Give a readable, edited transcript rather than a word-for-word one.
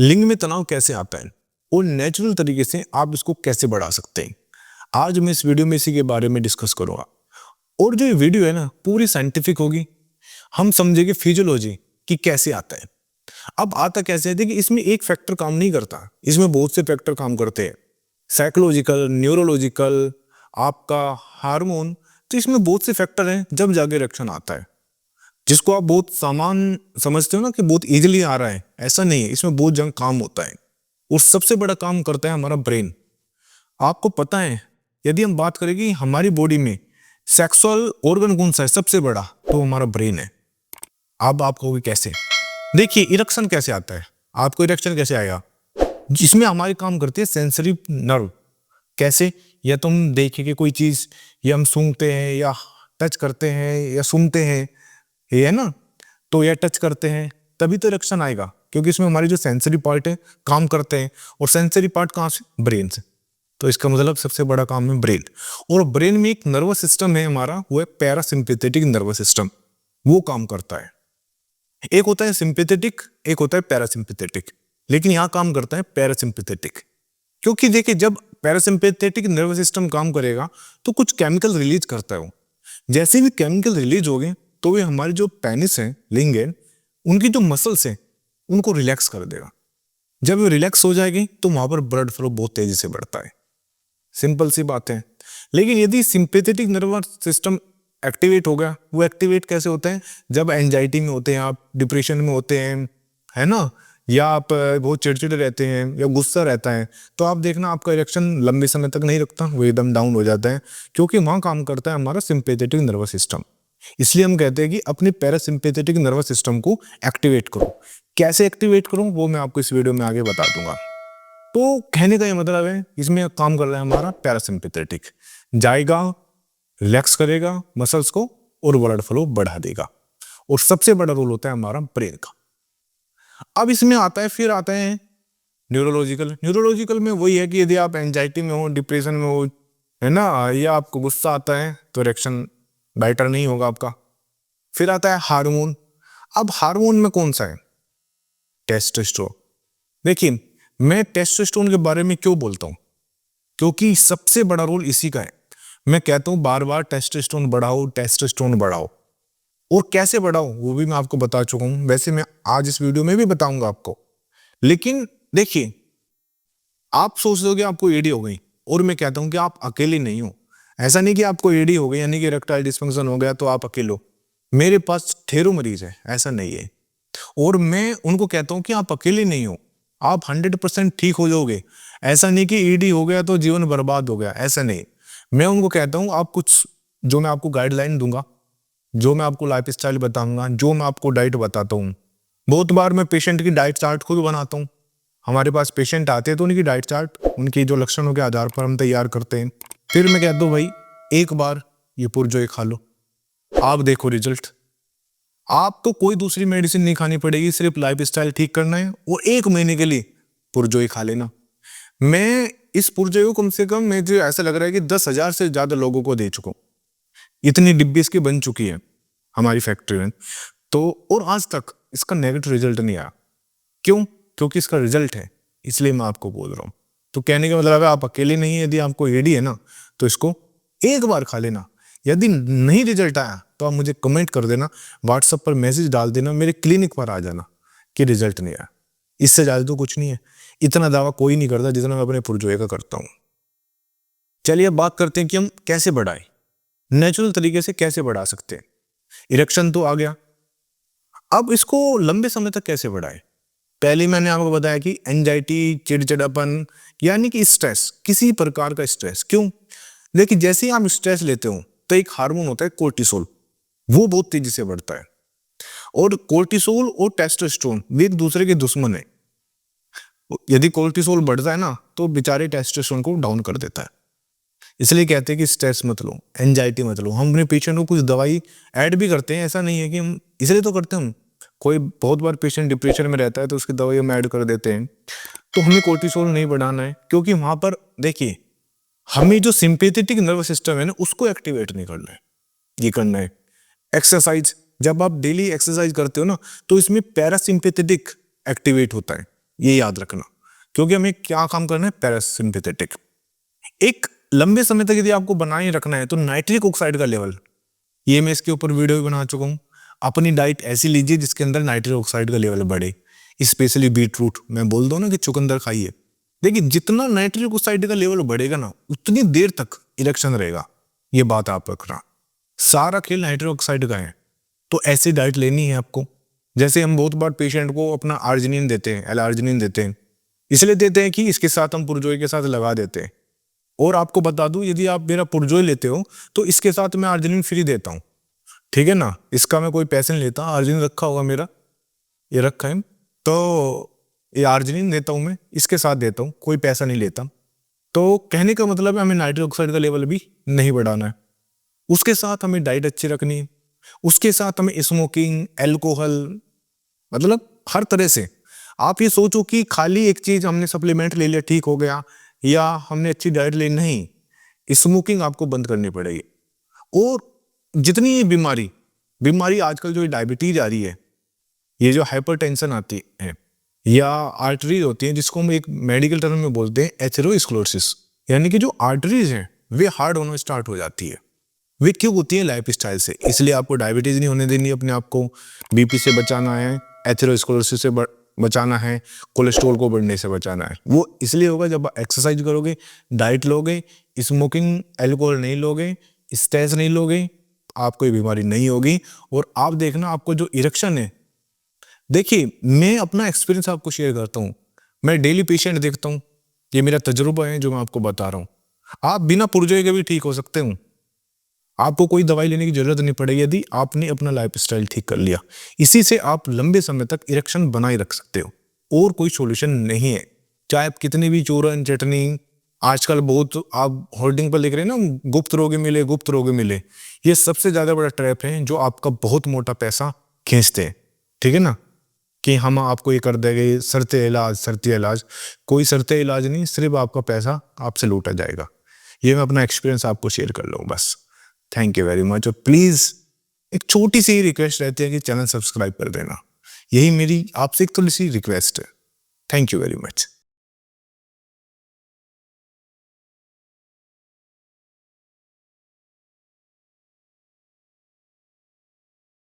लिंग में तनाव कैसे आता है और नेचुरल तरीके से आप इसको कैसे बढ़ा सकते हैं, आज मैं इस वीडियो में इसी के बारे में डिस्कस करूंगा। और जो ये वीडियो है ना, पूरी साइंटिफिक होगी। हम समझेंगे फिजियोलॉजी कि कैसे आता है। अब आता कैसे है, देखिए इसमें एक फैक्टर काम नहीं करता, इसमें बहुत से फैक्टर काम करते हैं। साइकोलॉजिकल, न्यूरोलॉजिकल, आपका हार्मोन, तो इसमें बहुत से फैक्टर हैं जब जाके इरेक्शन आता है। जिसको आप बहुत सामान समझते हो ना कि बहुत इजीली आ रहा है, ऐसा नहीं है। इसमें बहुत जंग काम होता है और सबसे बड़ा काम करता है हमारा ब्रेन। आपको पता है, यदि हम बात करें कि हमारी बॉडी में सेक्सुअल ऑर्गन कौन सा है सबसे बड़ा, तो हमारा ब्रेन है। अब आप कहोगे कैसे? देखिए इरेक्शन कैसे आता है, आपको इरेक्शन कैसे आएगा, जिसमें हमारे काम करते हैं सेंसरी नर्व। कैसे? या तुम देखेंगे कोई चीज, या हम सूंघते हैं या टच करते हैं या सुनते हैं, ये है ना, तो या टच करते हैं तभी तो इरेक्शन आएगा, क्योंकि इसमें हमारी जो सेंसरी पार्ट है काम करते हैं। और सेंसरी पार्ट कहाँ से? ब्रेन से। तो इसका मतलब सबसे बड़ा काम है ब्रेन। और ब्रेन में एक नर्वस सिस्टम है हमारा, वो है पैरासिम्पैथेटिक नर्वस सिस्टम, वो काम करता है। एक होता है सिंपैथेटिक, एक होता है पैरासिम्पैथेटिक, लेकिन यहाँ काम करता है पैरासिम्पैथेटिक। क्योंकि देखिए जब पैरासिम्पैथेटिक नर्वस सिस्टम काम करेगा तो कुछ केमिकल रिलीज करता है वो। जैसे भी केमिकल रिलीज हो गए तो वे हमारी जो पेनिस है, लिंग है, उनकी जो मसल्स है उनको रिलैक्स कर देगा। जब वो रिलैक्स हो जाएगी तो वहां पर ब्लड फ्लो बहुत तेजी से बढ़ता है। सिंपल सी बात है। लेकिन यदि सिंपैथेटिक नर्वस सिस्टम एक्टिवेट हो गया, वो एक्टिवेट कैसे होता है? जब एंजाइटी में होते हैं आप, डिप्रेशन में होते हैं, है ना, या आप बहुत चिड़चिड़े रहते हैं या गुस्सा रहता है, तो आप देखना आपका इरेक्शन लंबे समय तक नहीं रखता, वो एकदम डाउन हो जाता है। क्योंकि वहां काम करता है हमारा सिंपैथेटिक नर्वस सिस्टम। इसलिए हम कहते हैं कि अपने पैरासिम्पैथेटिक नर्वस सिस्टम को एक्टिवेट करो। कैसे एक्टिवेट करूं वो मैं आपको इस वीडियो में आगे बता दूंगा। तो कहने का ये मतलब है, इसमें काम कर रहा है हमारा पैरासिम्पैथेटिक, जाएगा, रिलैक्स करेगा मसल्स को और ब्लड फ्लो बढ़ा देगा। और सबसे बड़ा रोल होता है हमारा ब्रेन का। अब इसमें आता है, फिर आता है न्यूरोलॉजिकल। न्यूरोलॉजिकल में वही है कि यदि आप एंजाइटी में हो, डिप्रेशन में हो, है ना, या आपको गुस्सा आता है तो इरेक्शन बेटर नहीं होगा आपका। फिर आता है हार्मोन। अब हार्मोन में कौन सा है? टेस्टोस्टेरोन। देखिए मैं टेस्टोस्टेरोन के बारे में क्यों बोलता हूं, क्योंकि सबसे बड़ा रोल इसी का है। मैं कहता हूं बार बार टेस्टोस्टेरोन बढ़ाओ, टेस्टोस्टेरोन बढ़ाओ। और कैसे बढ़ाओ वो भी मैं आपको बता चुका हूं, वैसे मैं आज इस वीडियो में भी बताऊंगा आपको। लेकिन देखिए, आप सोच रहे हो कि आपको एडी हो गई, और मैं कहता हूं कि आप अकेले नहीं हो। ऐसा नहीं कि आपको एडी हो गई यानी कि इरेक्टाइल डिस्फंक्शन हो गया तो आप अकेले हो। मेरे पास ढेरों मरीज है, ऐसा नहीं है। और मैं उनको कहता हूं कि आप अकेले नहीं हो, आप 100% ठीक हो जाओगे। ऐसा नहीं कि ईडी हो गया तो जीवन बर्बाद हो गया, ऐसा नहीं। मैं उनको कहता हूं आप कुछ, जो मैं आपको गाइडलाइन दूंगा, जो मैं आपको लाइफ स्टाइल बताऊंगा, जो मैं आपको डाइट बताता हूँ। बहुत बार मैं पेशेंट की डाइट चार्ट खुद बनाता हूँ। हमारे पास पेशेंट आते हैं तो उनकी डाइट चार्ट उनकी जो लक्षणों के आधार पर हम तैयार करते हैं। फिर मैं कहता हूँ भाई एक बार ये पुरजोई खा लो, आप देखो रिजल्ट। आपको कोई दूसरी मेडिसिन नहीं खानी पड़ेगी, सिर्फ लाइफ स्टाइल ठीक करना है और 1 महीने के लिए पुरजोई खा लेना। मैं इस पुरजोई को कम से कम, मुझे ऐसा लग रहा है कि 10,000 से ज्यादा लोगों को दे चुका हूं। इतनी डिब्बी इसकी बन चुकी है हमारी फैक्ट्री में। तो और आज तक इसका नेगेटिव रिजल्ट नहीं आया। क्यों? क्योंकि इसका रिजल्ट है, इसलिए मैं आपको बोल रहा हूं। तो कहने का मतलब है आप अकेले नहीं है। यदि आपको एडी है ना तो इसको एक बार खा लेना। यदि नहीं रिजल्ट आया तो आप मुझे कमेंट कर देना, व्हाट्सएप पर मैसेज डाल देना, मेरे क्लिनिक पर आ जाना कि रिजल्ट नहीं आया। इससे ज्यादा तो कुछ नहीं है। इतना दावा कोई नहीं करता जितना मैं अपने पुरजोए का करता हूं। चलिए अब बात करते हैं कि हम कैसे बढ़ाएं, नेचुरल तरीके से कैसे बढ़ा सकते हैं। इरेक्शन तो आ गया, अब इसको लंबे समय तक कैसे बढ़ाएं? पहले मैंने आपको बताया कि एंजाइटी, चिड़चिड़ापन, यानी कि स्ट्रेस, किसी प्रकार का स्ट्रेस। क्यों? देखिए जैसे ही आप स्ट्रेस लेते हो तो एक हार्मोन होता है कोर्टिसोल, वो बहुत तेजी से बढ़ता है। और कोर्टिसोल और टेस्टोस्टेरोन वे एक दूसरे के दुश्मन है। यदि कोर्टिसोल बढ़ता है ना तो बेचारे टेस्टोस्टेरोन को डाउन कर देता है। इसलिए कहते हैं कि स्ट्रेस मत लो, एंजाइटी मत लो। हम अपने पेशेंट को कुछ दवाई ऐड भी करते हैं, ऐसा नहीं है कि हम, इसलिए तो करते हैं हम। कोई बहुत बार पेशेंट डिप्रेशन में रहता है तो उसकी दवाई हम ऐड कर देते हैं। तो हमें कोर्टिसोल नहीं बढ़ाना है, क्योंकि वहां पर देखिए हमें जो सिंपैथेटिक नर्वस सिस्टम है ना उसको एक्टिवेट नहीं करना है, ये करना है। एक्सरसाइज, जब आप डेली एक्सरसाइज करते हो ना तो इसमें पैरासिम्पैथेटिक एक्टिवेट होता है, ये याद रखना, क्योंकि हमें क्या काम करना है, पैरासिम्पैथेटिक। एक लंबे समय तक यदि आपको बनाए रखना है तो नाइट्रिक ऑक्साइड का लेवल, ये मैं इसके ऊपर वीडियो भी बना चुका हूँ। अपनी डाइट ऐसी लीजिए जिसके अंदर नाइट्रिक ऑक्साइड का लेवल बढ़े, स्पेशली बीट रूट। मैं बोल दो ना कि चुकंदर खाइए, देखिए जितना नाइट्रिक ऑक्साइड का लेवल बढ़ेगा ना उतनी देर तक इरेक्शन रहेगा। ये बात आप रखना, सारा खेल नाइट्रिक ऑक्साइड का है। तो ऐसी डाइट लेनी है आपको। जैसे हम बहुत बार पेशेंट को अपना आर्जिनिन देते हैं, एल-आर्जिनिन देते हैं, इसलिए देते हैं कि इसके साथ हम पुरजोई के साथ लगा देते हैं। और आपको बता दूं, यदि आप मेरा पुरजोई लेते हो तो इसके साथ मैं आर्जिनिन फ्री देता हूँ, ठीक है ना। इसका मैं कोई पैसे नहीं लेता, आर्जिनिन रखा होगा मेरा, ये रखा है, तो ये आर्जिनिन देता हूँ मैं, इसके साथ देता हूँ, कोई पैसा नहीं लेता। तो कहने का मतलब है हमें नाइट्रिक ऑक्साइड का लेवल भी नहीं बढ़ाना है। उसके साथ हमें डाइट अच्छी रखनी है, उसके साथ हमें स्मोकिंग, अल्कोहल, मतलब हर तरह से। आप ये सोचो कि खाली एक चीज हमने सप्लीमेंट ले लिया ठीक हो गया, या हमने अच्छी डाइट ली, नहीं, स्मोकिंग आपको बंद करनी पड़ेगी। और जितनी ये बीमारी आजकल जो डायबिटीज आ रही है, ये जो हाइपरटेंशन आती है, या आर्टरीज होती है जिसको हम एक मेडिकल टर्म में बोलते हैं एथेरोस्क्लेरोसिस, यानी कि जो आर्टरीज हैं वे हार्ड होना स्टार्ट हो जाती है। वे क्यों होती है? लाइफस्टाइल से। इसलिए आपको डायबिटीज नहीं होने देनी, अपने आप को बीपी से बचाना है, एथेरोस्क्लेरोसिस से बचाना है, कोलेस्ट्रॉल को बढ़ने से बचाना है। वो इसलिए होगा जब आप एक्सरसाइज करोगे, डाइट लोगे, स्मोकिंग अल्कोहल नहीं लोगे, स्ट्रेस नहीं लोगे, आपको ये बीमारी नहीं होगी। और आप देखना, आपको जो इरेक्शन है, देखिए मैं अपना एक्सपीरियंस आपको शेयर करता हूँ। मैं डेली पेशेंट देखता हूँ, ये मेरा तजुर्बा है जो मैं आपको बता रहा हूँ। आप बिना पुरजोई के भी ठीक हो सकते हो, आपको कोई दवाई लेने की जरूरत नहीं पड़ेगी यदि आपने अपना लाइफस्टाइल ठीक कर लिया। इसी से आप लंबे समय तक इरेक्शन बनाए रख सकते हो, और कोई सॉल्यूशन नहीं है। चाहे आप कितनी भी चूरन चटनी, आजकल बहुत आप होर्डिंग पर लिख रहे हैं ना, गुप्त रोगी मिले, गुप्त रोगी मिले, ये सबसे ज्यादा बड़ा ट्रैप है जो आपका बहुत मोटा पैसा खींचते हैं, ठीक है ना। कि हम आपको ये कर देंगे, शर्ती इलाज, कोई शर्ती इलाज नहीं, सिर्फ आपका पैसा आपसे लूटा जाएगा। ये मैं अपना एक्सपीरियंस आपको शेयर कर लूँ बस। Thank you very much. और प्लीज एक छोटी सी रिक्वेस्ट रहती है कि चैनल सब्सक्राइब कर देना, यही मेरी आपसे एक थोड़ी सी रिक्वेस्ट है। Thank you very much.